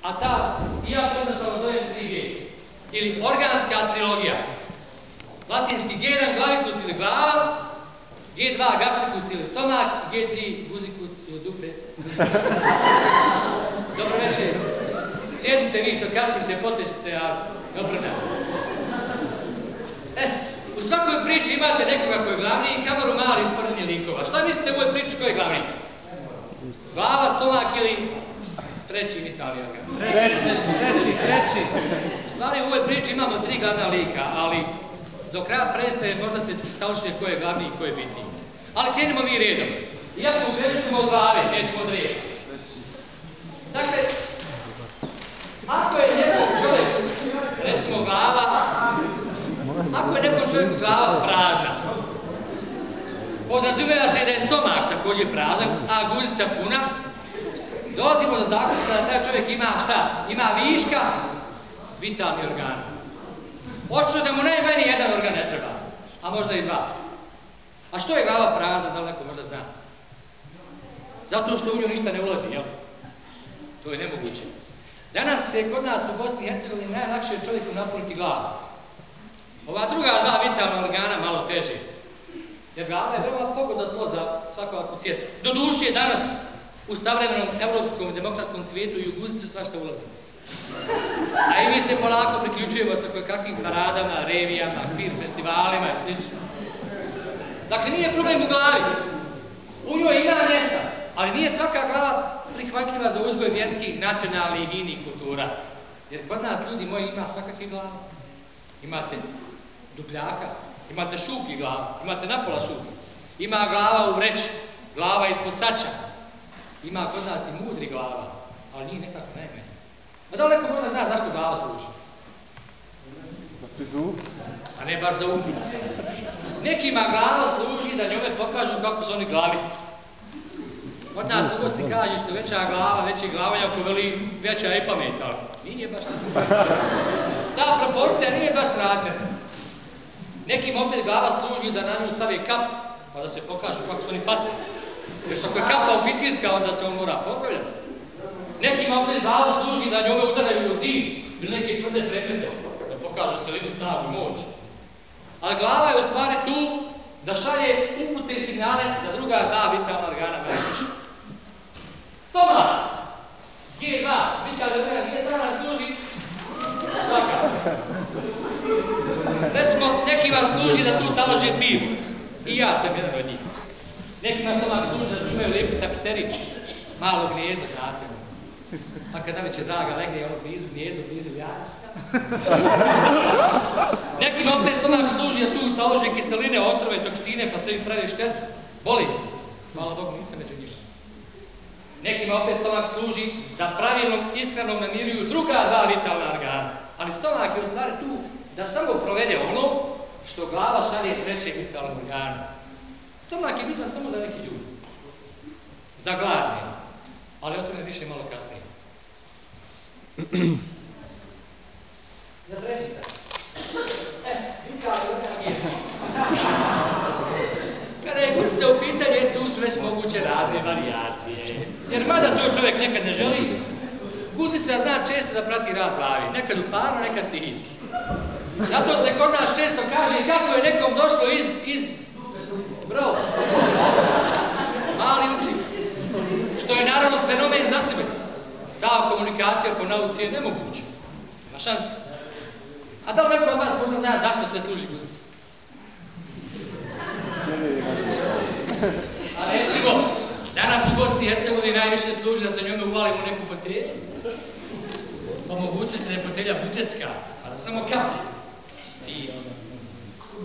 a ta, ja to jednostavno zovem 3G, ili organska trilogija. Latinski G1 glavikus ili glava, G2 gastricus ili stomak, G3 guzikus ili dupe. Dobro večer. Sjedite vi što kasnite, poslije ćete se javiti. Dobro dan. U svakoj priči imate nekoga koji je glavni i kamaru mali isporedni likova. Šta mislite u ovoj priči koji je glavni? Glava, stomak ili treći vitalni organ? Treći. U stvari u ovoj priči imamo 3 glavna lika, ali do kraja predstave možda se staličuje ko je glavni i ko je bitniji. Ali krenimo mi redom. Iako krenut ćemo od glave, nećemo od reda. Dakle, ako je nekom čovjeku, recimo glava, ako je nekom čovjeku glava prazna, podrazumijeva se da je stomak također prazan, a guzica puna, dolazimo do zaključka da taj čovjek ima šta? Ima viška vitalni organ. Očito da mu najmanje jedan organ ne treba, a možda i 2. A što je glava prazna, da li neko možda zna? Zato što u nju ništa ne ulazi, jel? To je nemoguće. Danas se kod nas u Bosni i Hercegovini najlakše je čovjeku napuniti glavu. Ova druga 2 vitalna organa malo teže. Jer glava je veoma pogodno tlo za svakovaku sjetu. Doduše danas u savremenom evropskom demokratskom svijetu i u guzicu svašta ulazi. A i mi se polako priključujemo sa kakvim paradama, revijama, kvir festivalima i sl. Dakle, nije problem u glavi. U njoj ima mjesta, ali nije svaka glava prihvatljiva za uzgoj vjerskih, nacionalnih i inih kultura. Jer kod nas, ljudi moji, ima svakakve glava. Imate dupljaka, imate šuplji glava, imate napola šuplji. Ima glava u vreći, glava ispod sača. Ima kod nas i mudri glava, ali njih nekako najmanje. A da li neko možda zna zašto glava služi? A ne baš za ubiju. Nekima glava služi da njome pokažu kako su oni glaviti. Od nas u Bosni kaže što veća glava, veći glavanja, ako veli veća i pamet, ali nije baš tako. Ta proporcija nije baš razmjerna. Nekim opet glava služi da na nju stave kap, pa da se pokažu kako su oni pati. Jer ako je kapa oficirska, onda se on mora pozdravljati. Nekim opet glava služi da njome udaraju u zid ili neke tvrde predmete, da pokažu selinu, snagu, moć. Ali glava je u stvari tu da šalje upute i signale za druga 2 vitalna organa najviše. Stomak! G2, vitalni organ, G2 služi svaka. Recimo, nekima služi da tu talože pivu. I ja sam jedan od njih. Nekima stomak služi da imaju lijepu takseri, malo gnijezdo, znate. Pa kad naveće draga legne ono blizu gnijezdo, blizu jaja. Nekima opet stomak služi da tu talože kiseline, otrove, toksine, pa sve im pravi štetu. Bolest. Hvala Bogu, nisam među njima. Nekima opet stomak služi da pravilnom ishranom namiruju druga 2 vitalna organa. Ali stomak je u stvari tu da samo provede ono što glava šalje trećeg vitalnog organa. Stomak je bitan samo za neki ljudi. Za gladne. Ali o tome više malo kasnije. Za treći tak. Vitalni organ je. Kada je guzica u pitanju, tu su već moguće razne varijacije. Jer mada to čovjek nekad ne želi, guzica zna često da prati rad glavi. Nekad u paru, nekad stihijski. Zato se kod nas često kaže kako je nekom došlo iz brova. Mali uči. Što je naravno fenomen za sebe. Ta komunikacija po nauci je nemoguća. Ima šanse. A da li neko od vas možda zna zašto sve služi guzica? A recimo, danas u Bosni i Hercegovini najviše služi da se njome uvalimo u neku fotelju. Po mogućnosti da je fotelja budžetska, a da samo kapi. I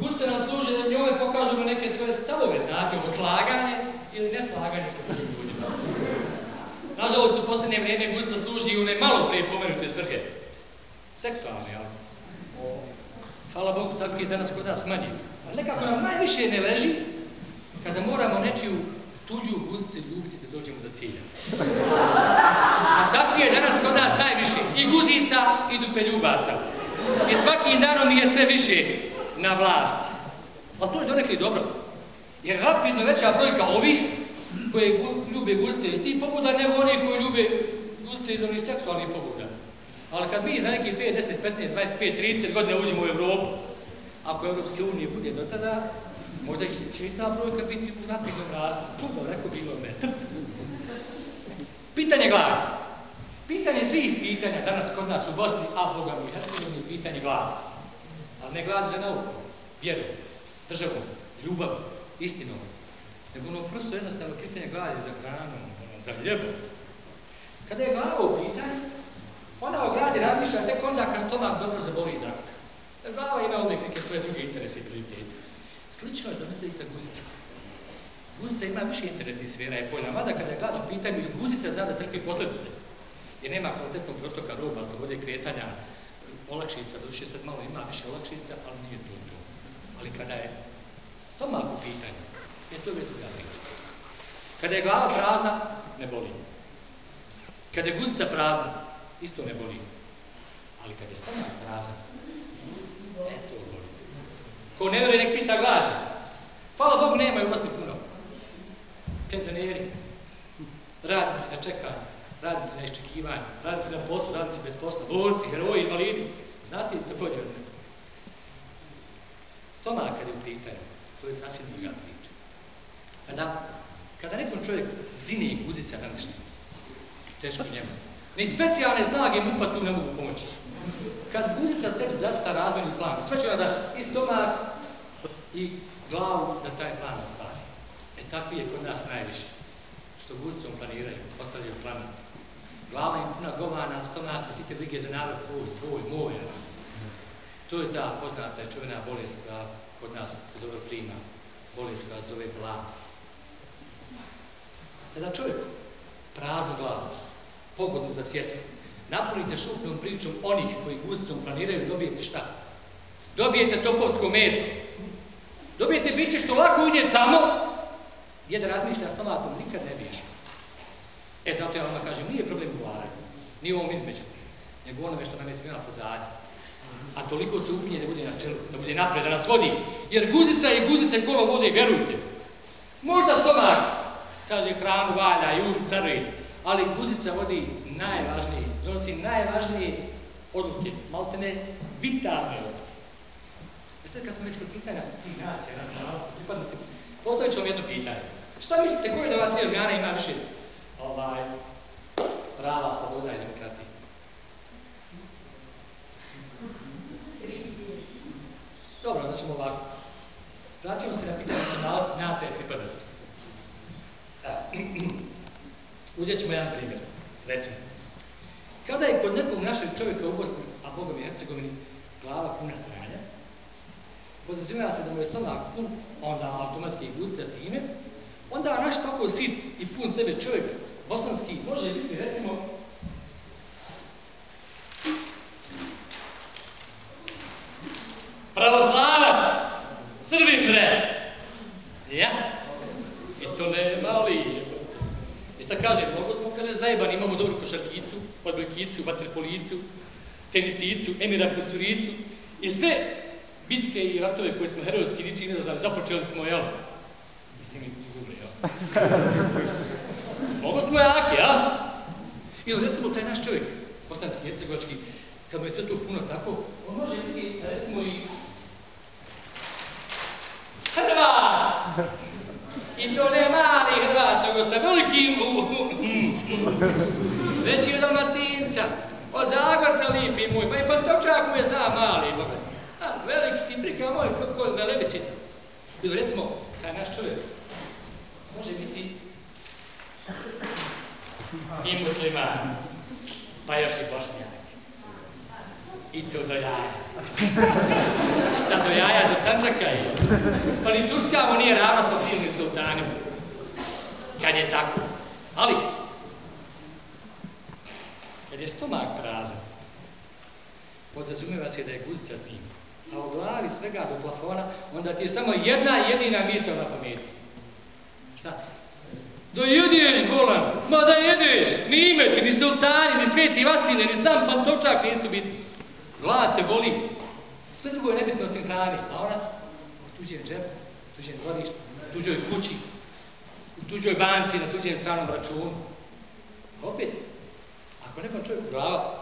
guzica nam služi da njome pokažemo neke svoje stavove, znate, ovo slaganje ili neslaganje sa drugim ljudima. Nažalost, u posljednje vrijeme guzica služi i u ne malo prije pomenute svrhe. Seksualne, ali? Hvala Bogu, tako je danas kod nas manje. Ali nekako nam najviše ne leži kada moramo nečiju tuđu guzicu ljubiti da dođemo do cilja. A tako je danas kod nas najviše i guzica i dupeljubaca. I svakim danom je sve više na vlasti. Ali to je donekli dobro. Jer rapidno veća brojka ovih koji ljube guzice iz tih popuda nego oni koji ljube guzice guzice iz onih seksualnih pobuda. Ali kad mi za nekih 5, 10, 15, 25, 30 godina uđemo u Evropu, ako Evropske unije bude do tada, možda će i ta brojka biti u rapidnom rastu. Puno, rekao bilo me. Pitanje gladi. Pitanje svih pitanja danas kod nas u Bosni, a Boga mi, Hercegovini, pitanje gladi. Ali ne gladi za nauku, vjeru, državu, ljubav, istinu. Nego ono prosto jednostavno pitanje gladi za hranu, za ljubav. Kada je glava u pitanju, onda o gladi razmišlja tek onda kad stomak dobro zaboli za ruka. Jer glava ima uvijek neke svoje druge interese i prioritete. Slično je donekle i sa guzicom. Guzica ima više interesnih sfera i polja, mada kada je glad u pitanju i guzica zna da trpi posljedice. Jer nema kvalitetnog protoka roba, slobode kretanja, olakšica, doduše sad malo ima više olakšica, ali nije to. Ali kada je stomak u pitanju, je to već druga priča. Kada je glava prazna, ne boli. Kada je guzica prazna, isto ne boli. Ali kada je stomak prazan, to boli. Ko ne vjeruje, nek pita gladi. Hvala Bogu, nema u Bosni puno. Penzioneri, radnici na čekanju, radnici na iščekivanju, radnici na poslu, radnici bez posla, borci, heroji, invalidi. Znate li to bolje od mene? Stomak kad je u pitanju, to je sasvim druga priča. Kada nekom čovjek zine i guzica današnja, teško njemu. Ni specijalne snage MUP-a tu ne mogu pomoći. Kad guzica sebi zacrta razvojni plan, sve će ona da i stomak i glavu da taj plan ostvari. Takvi je kod nas najviše. Što guzicom planiraju, ostavljaju planu. Glava im puna govana, stomak se site brige za narod tvoj, moj. To je ta poznata i čuvena bolest koja kod nas se dobro prima. Bolest koja se zove glas. Kada čovjek praznu glavu, pogodnu za sjetvu, napunite šupnom pričom onih koji guzicom planiraju, dobijete šta? Dobijete topovsko meso. Dobijete biće što lako uđe tamo, gdje da razmišlja stomakom, nikad ne bježe. Zato ja vama kažem, nije problem u glavi, nije u ovom između, nego onome što nam je smjela pozadnje. A toliko se upinje da bude na čelu, da bude napred, da nas vodi. Jer guzica i guzice kolo vode, verujte. Možda stomak, kaže hranu valja, juri, caruje, ali guzica vodi najvažnije, donosi najvažnije odluke, maltene vitalne odluke. Sad kad smo već kod pitanja tih nacija, nacionalnosti, pripadnosti, postavit ću vam jedno pitanje. Šta mislite, koji od ova tri organa ima više prava, sloboda i demokratije? Dobro, onda ćemo ovako. Vraćamo se na pitanje nacionalnosti, nacija i pripadnosti. Uzet ćemo jedan primjer. Recimo, kada je kod nekog našeg čovjeka u Bosni, a Bogom i Hercegovini, glava puna sranja, podrazumijeva se da mu je stomak pun, onda automatski i guzica time, onda naš tako sit i pun sebe čovjek bosanski može biti, recimo, pravoslavac, Srbin bre. Ja? I to ne mali. I šta kaže, mnogo smo kada zajebani, imamo dobru košarkicu, odbojkicu, vaterpolicu, tenisicu, Emira Kusturicu i sve bitke i ratove koje smo herojski ničim ne doznali, započeli smo, jel? Mislim, i gubre, jel? Mnogo smo jaki, a? Ili recimo taj naš čovjek, bosanski, hercegovački, kad mu je sve to puno tako, on može biti, recimo, i Hrvat! I to ne mali Hrvat, nego sa velikim veći od Dalmatinca, od Zagorca lipi moj, pa i Pantovčak mu je sam mali, boga. Velik si prika moj, kako na lebeći. Ili recimo, taj naš čovjek može biti i musliman, pa još i Bošnjak. I to do jaja. Šta do jaja, do Sandžaka je. Pa ni Turska mu nije ravna sa silnim sultanima. Kad je tako. Ali, kad je stomak prazan, podrazumijeva se da je guzica s njim. A u glavi svega do plafona, onda ti je samo jedna jedina misao na pameti. Šta? Da jedeš, bolan! Ma da jedeš! Ni imeti, ni sultani, ni sveti Vasile, ni sam Pantovčak nisu bitni. Glad te boli. Sve drugo je nebitno osim hrani. A ona u tuđem džepu, u tuđem dvorištu, u tuđoj kući, u tuđoj banci, na tuđem stranom računu. Opet, Ako nekom čovjeku glava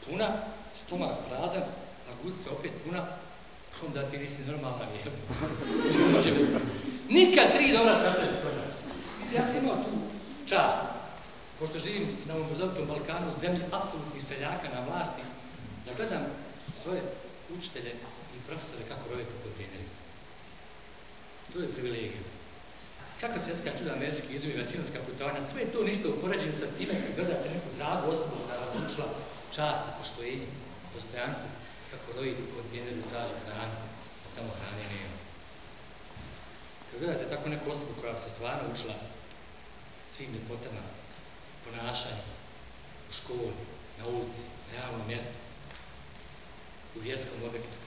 puna, stomak prazan, a guzica opet puna, onda ti nisi normalna vijeba. Nikad 3 dobra sastaviti kod nas. Ja sam imao tu čast, pošto živim na ovom brzovitom Balkanu, zemlji apsolutnih seljaka na vlasti, da gledam svoje učitelje i profesore kako rove po kontejnerima. To je privilegija. Kako svjetska čuda, američki izum i vacinovska putovanja, sve je to ništa u poređenju sa time kad gledate neku dragu osobu koja vas učila čast, poštojenje, dostojanstvo, kako roji u kontejneru traži hranu, a tamo hrane nema. Kad gledate tako neku osobu koja se stvarno učila svim ljepotama, ponašanju, u školi, na ulici, na javnom mjestu, u vjerskom objektu,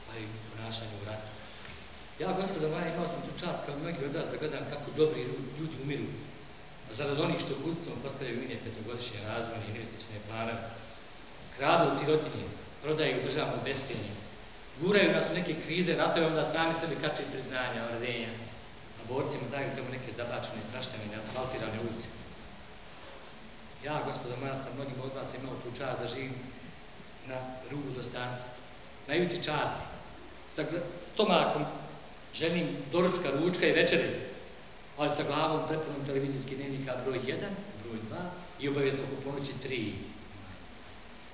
pa i ponašanju u ratu. Ja, gospodo moja, imao sam tu čast kao mnogi od vas da gledam kako dobri ljudi umiru, a zarad onih što guzicom postavljaju ine 5-godišnje razvojne i investične planove, kradu od sirotinje, prodaju državno bescenje, guraju nas u neke krize, ratove, onda sami sebi kačaju priznanja, ordenja, a borcima daju tamo neke zabačene, praštene i asfaltirane ulice. Ja, gospodo moja, sam mnogim od vas imao tu čast da živim na rubu dostojanstva, na ivici časti, sa stomakom želim doručka, ručka i večere, ali sa glavom prepunom televizijskih dnevnika broj 1, broj 2 i obavezno po ponoći 3.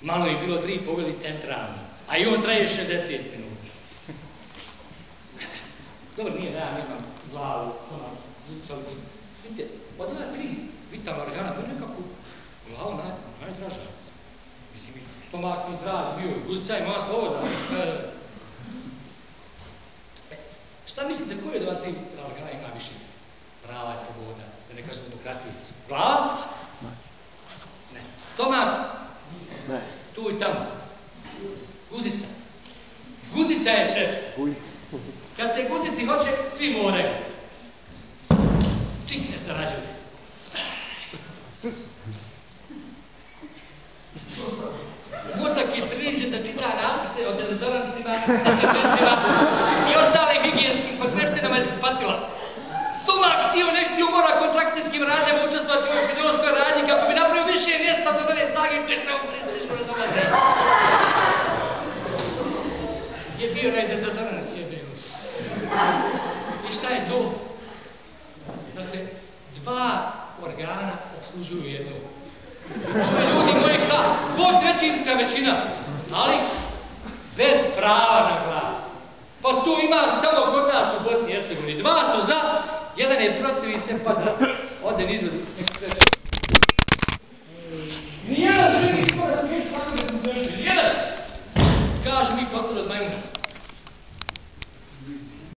Malo je bilo 3 poveli centralno, a i on traje 60 minuta. Dobro, nije da ja nemam glavu, stomak, vidite, od ova 3 vitalna organa, bio nekako glavu najdraža. Mislim, stomak mi drag bio, guzica i moja sloboda. Šta mislite, koji od ova 3 organa ima više prava i sloboda, da ne kažem demokratije? Glava? Ne. Stomak? Ne. Tu i tamo. Guzica. Guzica je šef. Kad se guzici hoće, svi moraju. Čik ne zarađuje. Mozak je priličen da čita natpise o dezodorancima, detergentima i ostalim higijenskim potrepštinama iz kupatila. Stomak htio ne htio mora kontrakcijskim radnjama učestvovati u ovoj fiziološkoj radnji kako bi napravio više mjesta za mene snage koje se u prestižu ne dolaze. Je bio onaj dezodorans jebeo. I šta je to? Dakle, 2 organa obslužuju jednog. Ovi ljudi moji šta? Dvotrećinska većina, ali bez prava na glas. Pa tu ima samo kod nas u Bosni i Hercegovini. 2 su za, jedan je protiv i se pada. Ode nizvod. Nijedan želi skoro da mi tako da se završi. Nijedan! Kažu mi postali od majmuna.